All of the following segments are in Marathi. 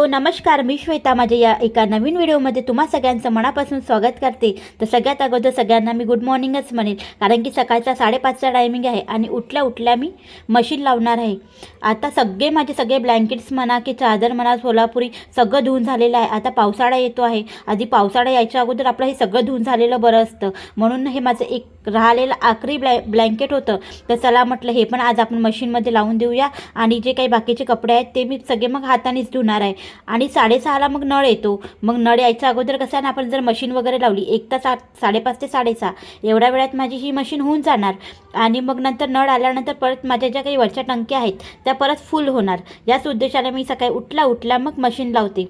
हॅलो नमस्कार, मी श्वेता. माझ्या या एका नवीन व्हिडिओमध्ये तुम्हा सगळ्यांचं मनापासून स्वागत करते. तर सगळ्यात अगोदर सगळ्यांना मी गुड मॉर्निंगच म्हणेल, कारण की सकाळचा 5:30चा टायमिंग आहे आणि उठल्या उठल्या मी मशीन लावणार आहे. आता माझे सगळे ब्लँकेट्स म्हणा की चादर म्हणा सोलापुरी सगळं धुवून झालेलं आहे. आता पावसाळा येतो आहे. आधी पावसाळा यायच्या अगोदर आपलं हे सगळं धुवून झालेलं बरं असतं, म्हणून हे माझं एक राहिलेलं आखरी ब्लँकेट होतं. तर चला म्हटलं हे पण आज आपण मशीनमध्ये लावून देऊया आणि जे काही बाकीचे कपडे आहेत ते मी सगळे मग हातानेच धुणार आहे. आणि 6:30ला मग नळ येतो. मग नळ यायच्या अगोदर कसं आहे ना, आपण जर मशीन वगैरे लावली 1 तास 5:30 ते 6:30 एवढ्या वेळात माझी ही मशीन होऊन जाणार. आणि मग नंतर नळ आल्यानंतर परत माझ्या ज्या काही वरच्या टंक्या आहेत त्या परत फुल होणार. याच उद्देशाने मी सकाळी उठल्या मग मशीन लावते.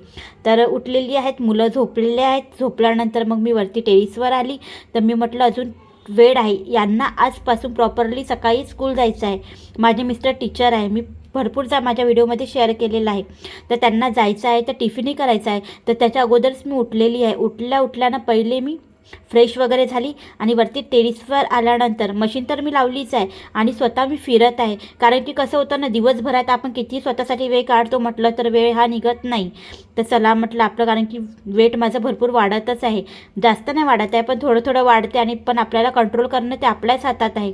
तर उठलेली आहेत, मुलं झोपलेले आहेत. झोपल्यानंतर मग मी वरती टेरिसवर आली. तर मी म्हटलं अजून वेळ आहे, यांना आजपासून प्रॉपरली सकाळी स्कूल जायचं आहे. माझे मिस्टर टीचर आहे, मी भरपूरचा माझ्या व्हिडिओमध्ये शेअर केलेला आहे. तर त्यांना जायचं आहे, तर टिफिनही करायचं आहे. तर त्याच्या अगोदरच मी उठलेली आहे. उठल्यानं पहिले मी फ्रेश वगैरे झाली आणि वरती टेरिसवर आल्यानंतर मशीन तर मी लावलीच आहे आणि स्वतः मी फिरत आहे. कारण की कसं होतं ना, दिवसभरात आपण किती स्वतःसाठी वेळ काढतो म्हटलं तर वेळ हा निघत नाही. तर चला म्हटलं आपलं, कारण की वेट माझं भरपूर वाढतच आहे. जास्त नाही वाढत आहे, पण थोडं वाढते आणि पण आपल्याला कंट्रोल करणं ते आपल्याच हातात आहे.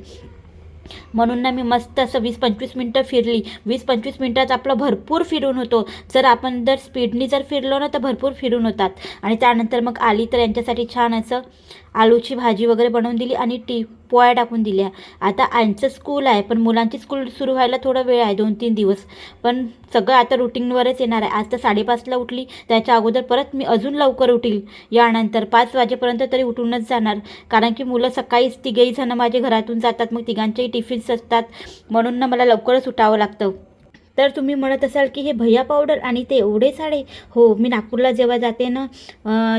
म्हणून ना मी मस्त असं 20-25 मिनटं फिरली. 20-25 मिनटात आपलं भरपूर फिरून होतो. जर आपण स्पीडनी फिरलो ना तर भरपूर फिरून होतात. आणि त्यानंतर मग आली तर यांच्यासाठी छान असं आलूची भाजी वगैरे बनवून दिली आणि पोळ्या टाकून दिल्या. आता यांचं स्कूल आहे, पण मुलांची स्कूल सुरू व्हायला थोडा वेळ आहे, 2-3 दिवस. पण सगळं आता रुटीनवरच येणार आहे. आज तर 5:30ला उठली, त्याच्या अगोदर परत मी अजून लवकर उठील. यानंतर 5 वाजेपर्यंत तरी उठूनच जाणार, कारण की मुलं सकाळीच तिघेही जण माझे घरातून जातात. मग तिघांचेही टिफिन्स असतात, म्हणून ना मला लवकरच उठावं लागतं. तर तुम्ही म्हणत असाल की हे भैया पावडर आणि ते एवढे साडे. हो, मी नागपूरला जेव्हा जाते ना,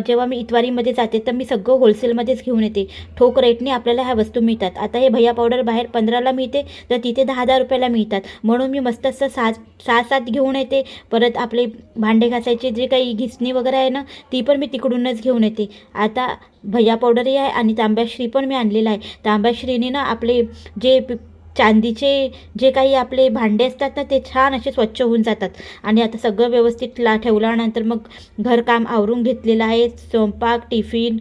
जेव्हा मी इतवारीमध्ये जाते तर मी सगळं होलसेलमध्येच घेऊन येते. ठोक रेटने आपल्याला ह्या वस्तू मिळतात. आता हे भैया पावडर बाहेर 15ला मिळते, तर तिथे 10,000 रुपयाला मिळतात. म्हणून मी मस्त असं 6-7 घेऊन येते. परत आपले भांडे घासायचे जे काही घिसणी वगैरे आहे ना, ती पण मी तिकडूनच घेऊन येते. आता भैया पावडरही आहे आणि तांब्याश्री पण मी आणलेला आहे. तांब्याश्रीने ना आपले जे चांदीचे जे काही आपले भांडे असतात ना, ते छान असे स्वच्छ होऊन जातात. आणि आता सगळं व्यवस्थित ठेवल्यानंतर मग घरकाम आवरून घेतलेलं आहे. स्वयंपाक, टिफिन,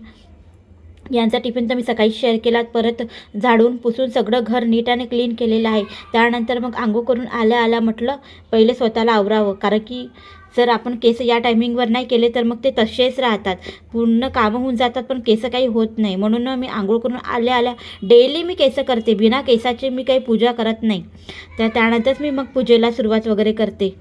यांचा टिफिन तर मी सकाळी शेअर केला. परत झाडून पुसून सगळं घर नीट आणि क्लीन केलेलं आहे. त्यानंतर मग आंघोळ करून आल्या म्हटलं पहिले स्वतःला आवरावं, कारण की जर आपण केस या टायमिंगवर नाही केले तर मग ते तसेच राहतात. पूर्ण कामं होऊन जातात पण केस काही होत नाही. म्हणून मी आंघोळ करून आल्या डेली मी केस करते. बिना केसाची मी काही पूजा करत नाही. तर त्यानंतरच मी मग पूजेला सुरुवात वगैरे करते.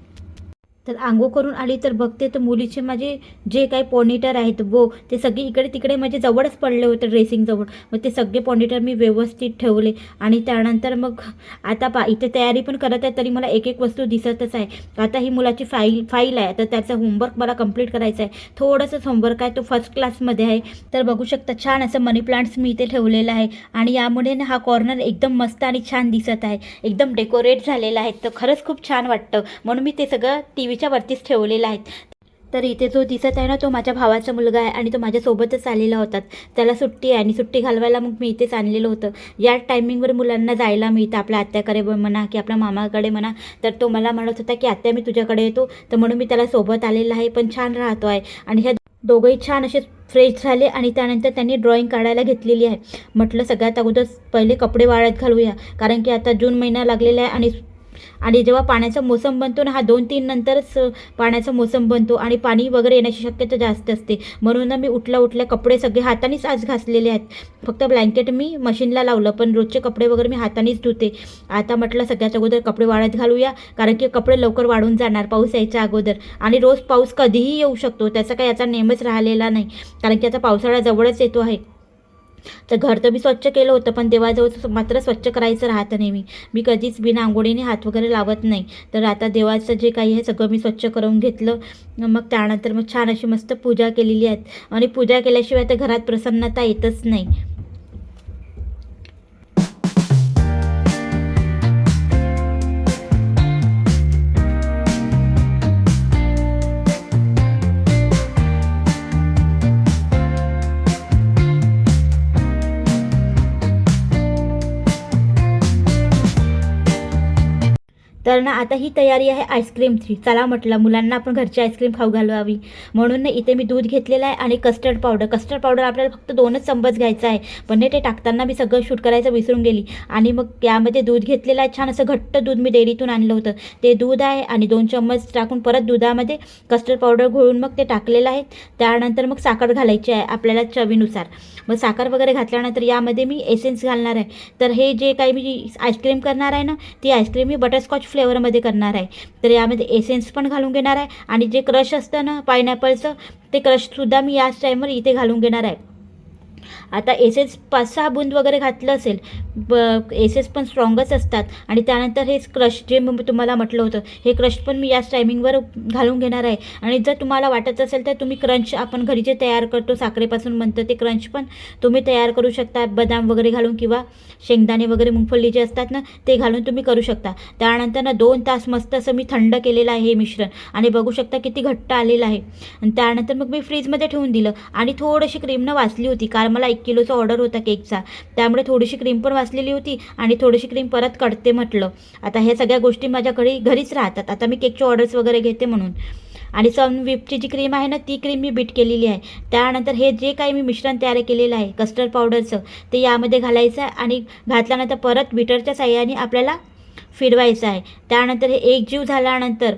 तर आंघोळ करून आली तर बघते तर मुलीचे माझे जे काही पॉनिटर आहेत ते सगळे इकडे तिकडे माझे जवळच पडले होते ड्रेसिंगजवळ. मग ते सगळे पॉनिटर मी व्यवस्थित ठेवले. आणि त्यानंतर मग आता इथे तयारी पण करत आहे, तरी मला एक वस्तू दिसतच आहे. आता ही मुलाची फाईल आहे, तर त्याचा होमवर्क मला कंप्लीट करायचा आहे. थोडंसंच होमवर्क आहे, तो फर्स्ट क्लासमध्ये आहे. तर बघू शकता छान असं मनी प्लांट्स मी इथे ठेवलेलं आहे. आणि यामुळे ना हा कॉर्नर एकदम मस्त आणि छान दिसत आहे, एकदम डेकोरेट झालेला आहे. तर खरंच खूप छान वाटतं, म्हणून मी ते सगळं टीव्हीच्या वरतीच ठेवलेलं आहे. तर इथे जो दिसत आहे ना, तो माझ्या भावाचा मुलगा आहे आणि तो माझ्यासोबतच आलेला होता. त्याला सुट्टी आहे आणि सुट्टी घालवायला मग मी इथेच आणलेलं होतं. या टायमिंगवर मुलांना जायला मिळतं, आपल्या आत्याकडे म्हणा की आपल्या मामाकडे म्हणा. तर तो मला म्हणत होता की आत्या मी तुझ्याकडे येतो, तर म्हणून मी त्याला सोबत आलेला आहे. पण छान राहतो आहे. आणि ह्या दोघंही छान असे फ्रेश झाले आणि त्यानंतर त्यांनी ड्रॉइंग काढायला घेतलेली आहे. म्हटलं सगळ्यात अगोदर पहिले कपडे वाळत घालूया, कारण की आता जून महिना लागलेला आहे. आणि जेव्हा पाण्याचा मोसम बनतो ना, हा 2-3 नंतरच पाण्याचा मोसम बनतो आणि पाणी वगैरे येण्याची शक्यता जास्त असते. म्हणून मी उठल्या कपडे सगळे हातानेच आज घासलेले आहेत. फक्त ब्लँकेट मी मशीनला लावलं, पण रोजचे कपडे वगैरे मी हातानेच धुते. आता म्हटलं सगळ्यात अगोदर कपडे वाळत घालूया, कारण की कपडे लवकर वाळून जाणार पाऊस यायच्या अगोदर. आणि रोज पाऊस कधीही येऊ शकतो, त्याचा काही याचा नेमच राहिलेला नाही, कारण की आता पावसाळा जवळच येतो आहे. तर घर तर मी स्वच्छ केलं होतं, पण देवाजवळ मात्र स्वच्छ करायचं राहतं नेहमी. मी कधीच बिना आंघोळीने हात वगैरे लावत नाही. तर आता देवाचं जे काही आहे सगळं मी स्वच्छ करून घेतलं. मग त्यानंतर मग छान अशी मस्त पूजा केलेली आहे. आणि पूजा केल्याशिवाय तर घरात प्रसन्नता येतच नाही. तर ना आता ही तयारी आहे आईस्क्रीमची. चला म्हटलं मुलांना आपण घरची आईस्क्रीम खाऊ घालवावी म्हणून ना इथे मी दूध घेतलेलं आहे आणि कस्टर्ड पावडर आपल्याला फक्त 2च चम्मच घ्यायचं आहे. पण नाही ते टाकताना मी सगळं शूट करायचं विसरून गेली. आणि मग यामध्ये दूध घेतलेलं आहे, छान असं घट्ट दूध मी डेअरीतून आणलं होतं ते दूध आहे. आणि 2 चम्मच टाकून परत दुधामध्ये कस्टर्ड पावडर घोळून मग ते टाकलेलं आहे. त्यानंतर मग साखर घालायची आहे आपल्याला चवीनुसार. मग साखर वगैरे घातल्यानंतर यामध्ये मी एसेन्स घालणार आहे. तर हे जे काही मी आईस्क्रीम करणार आहे ना, ती आईस्क्रीम मी बटरस्कॉच फ्लेवरमध्ये करणार आहे. तर यामध्ये एसेन्स पण घालून घेणार आहे आणि जे क्रश असतं ना पायनॅपलचं, ते क्रशसुद्धा मी याच टाईमवर इथे घालून घेणार आहे. आता एसेन्स 5-6 बूंद वगैरे घातलं असेल, एसेन्स पण स्ट्रॉंगच असतात. आणि त्यानंतर हे क्रश जे तुम्हाला म्हटलं होतं, हे क्रश पण मी याच टायमिंगवर घालून घेणार आहे. आणि जर तुम्हाला वाटत असेल तर तुम्ही क्रंच आपण घरी जे तयार करतो साखरेपासून बनतं ते क्रंच पण तुम्ही तयार करू शकता, बदाम वगैरे घालून किंवा शेंगदाणे वगैरे मुंगफली जे असतात ना ते घालून तुम्ही करू शकता. त्यानंतर ना 2 तास मस्त असं मी थंड केलेलं आहे हे मिश्रण आणि बघू शकता किती घट्ट आलेलं आहे. आणि त्यानंतर मग मी फ्रीजमध्ये ठेवून दिलं आणि थोडीशी क्रीमनं वाचली होती, कारण मला 1 किलोचा ऑर्डर होता केकचा, त्यामुळे थोडीशी क्रीम पण वाचलेली होती आणि थोडीशी क्रीम परत काढते म्हटलं. आता ह्या सगळ्या गोष्टी माझ्याकडे घरीच राहतात, आता मी केकचे ऑर्डर्स वगैरे घेते म्हणून. आणि सनविपची जी क्रीम आहे ना ती क्रीम मी बीट केलेली आहे. त्यानंतर हे जे काही मी मिश्रण तयार केलेलं आहे कस्टर्ड पावडरचं ते यामध्ये घालायचं आहे आणि घातल्यानंतर परत बीटरच्या साहाय्याने आपल्याला फिरवायचं आहे. त्यानंतर हे एकजीव झाल्यानंतर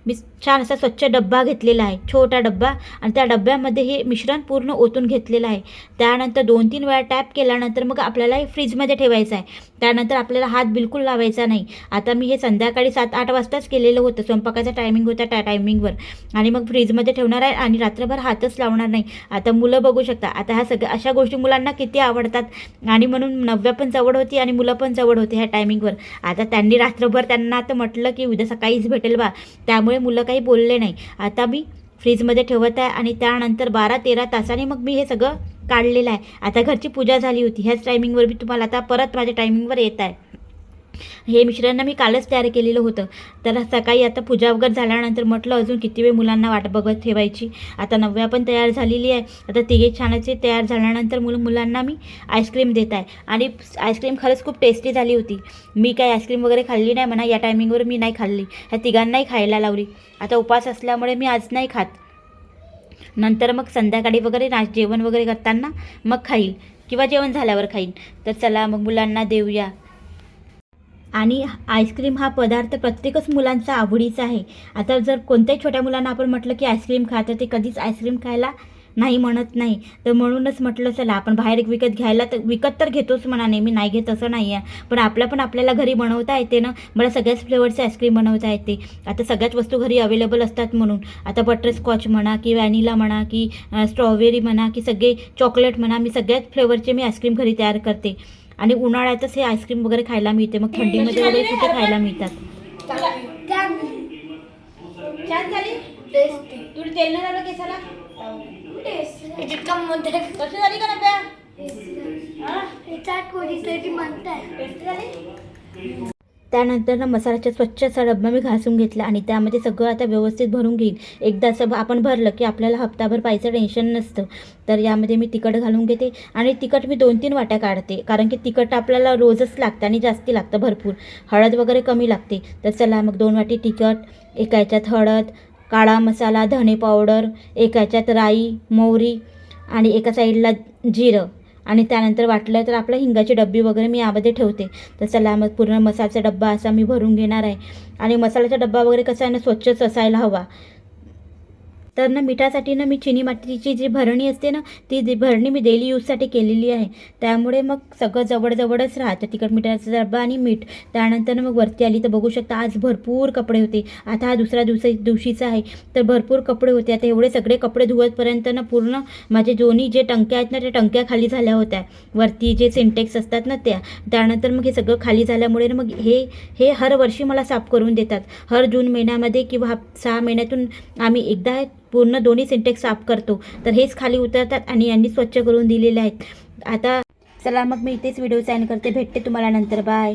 मी छान असा स्वच्छ डब्बा घेतलेला आहे, छोटा डब्बा, आणि त्या डब्यामध्ये हे मिश्रण पूर्ण ओतून घेतलेलं आहे. त्यानंतर 2-3 वेळा टॅप केल्यानंतर मग आपल्याला हे फ्रीजमध्ये ठेवायचं आहे. त्यानंतर आपल्याला हात बिलकुल लावायचा नाही. आता मी हे संध्याकाळी 7-8 वाजताच केलेलं होतं, स्वयंपाकाचा टायमिंग होता त्या टायमिंगवर. आणि मग फ्रीजमध्ये ठेवणार आहे आणि रात्रभर हातच लावणार नाही. आता मुलं बघू शकता, आता ह्या सगळ्या अशा गोष्टी मुलांना किती आवडतात आणि म्हणून नव्या पण जवळ होती आणि मुलं पण जवळ होते ह्या टायमिंगवर. आता त्यांनी रात्रभर त्यांना आता म्हटलं की उद्या सकाळीच भेटेल बा, त्यामुळे मुलं काही बोलले नाही. आता मी फ्रीजमध्ये ठेवत आहे आणि त्यानंतर 12-13 तासाने मग मी हे सगळं काढलेलं आहे. आता घरची पूजा झाली होती ह्याच टायमिंगवर मी तुम्हाला आता परत माझ्या टायमिंगवर येत आहे. हे मिश्रण मी कालच तयार केलेलं होतं. तर सकाळी आता पूजा वगैरे झाल्यानंतर म्हटलं अजून किती वेळ मुलांना वाट बघत ठेवायची. आता नव्या पण तयार झालेली आहे. आता तिघे छानचे तयार झाल्यानंतर मुलांना मी आईस्क्रीम देत आहे. आणि आईस्क्रीम खरंच खूप टेस्टी झाली होती. मी काय आईस्क्रीम वगैरे खाल्ली नाही म्हणा, या टायमिंगवर मी नाही खाल्ली, ह्या तिघांनाही खायला लावली. आता उपवास असल्यामुळे मी आज नाही खात, नंतर मग संध्याकाळी वगैरे जेवण वगैरे करताना मग खाईल किंवा जेवण झाल्यावर खाईन. तर चला मग मुलांना देऊया. आणि आईस्क्रीम हा पदार्थ प्रत्येकच मुलांचा आवडीचा आहे. आता जर कोणत्याही छोट्या मुलांना आपण म्हटलं की आईस्क्रीम खा तर ते कधीच आईस्क्रीम खायला नाही म्हणत नाही. तर म्हणूनच म्हटलं चला आपण बाहेर विकत तर घेतोच म्हणा, नेहमी नाही घेत असं नाही आहे, पण आपल्याला घरी बनवता येते ना. मला सगळ्याच फ्लेवरचे आईस्क्रीम बनवता येते. आता सगळ्याच वस्तू घरी अवेलेबल असतात म्हणून. आता बटरस्कॉच म्हणा की व्हॅनिला म्हणा की स्ट्रॉबेरी म्हणा की सगळे चॉकलेट म्हणा, मी सगळ्याच फ्लेवरचे मी आईस्क्रीम घरी तयार करते. आणि उन्हाळ्यातच हे आईस्क्रीम वगैरे खायला मिळते, मग थंडीमध्ये वगैरे कुठे खायला मिळतात. छान झाली टेस्टी. तुला तेल नाही लावलं केसाला? कशी झाली का नव्या? त्यानंतर ना मसाल्याचा स्वच्छ असा डब्बा मी घासून घेतला आणि त्यामध्ये सगळं आता व्यवस्थित भरून घेईन. एकदा असं आपण भरलं की आपल्याला हप्ताभर पाहायचं टेन्शन नसतं. तर यामध्ये मी तिखट घालून घेते आणि तिखट मी 2-3 वाट्या काढते, कारण की तिखट आपल्याला रोजच लागतं आणि जास्ती लागतं भरपूर. हळद वगैरे कमी लागते. तर चला मग 2 वाटी तिखट, एका ह्याच्यात हळद, काळा मसाला, धणे पावडर, एका ह्याच्यात राई, मोहरी आणि एका साईडला जिरं, आणि त्यानंतर वाटलं तर आपलं हिंगाची डब्बी वगैरे मी यामध्ये ठेवते. तर चला मग पूर्ण मसाल्याचा डब्बा असा मी भरून घेणार आहे. आणि मसाल्याचा डब्बा वगैरे कसा आहे ना स्वच्छच असायला हवा. तर ना मिठासाठी ना मी चिनी मातीची जी भरणी असते ना ती भरणी मी डेली यूजसाठी केलेली आहे. त्यामुळे मग सगळं जवळच राहतं, तिखट मिठाचा डब्बा आणि मीठ. त्यानंतर मग वरती आली तर बघू शकता आज भरपूर कपडे होते. आता हा दुसऱ्या दिवशीचा आहे, तर भरपूर कपडे होते. आता एवढे सगळे कपडे धुवतपर्यंत ना पूर्ण माझे दोन्ही जे टंक्या आहेत ना त्या टंक्या खाली झाल्या होत्या, वरती जे सिंटेक्स असतात ना त्या. त्यानंतर मग हे सगळं खाली झाल्यामुळे ना मग हे हर वर्षी मला साफ करून देतात. हर जून महिन्यामध्ये किंवा 6 महिन्यातून आम्ही एकदा पूर्ण दोन्ही सिंटेक्स साफ करतो. तर हेच खाली उतरतात आणि यांनी स्वच्छ करून दिलेले आहेत. आता चला मग मी इथेच व्हिडिओ साइन करते, भेटते तुम्हाला नंतर. बाय.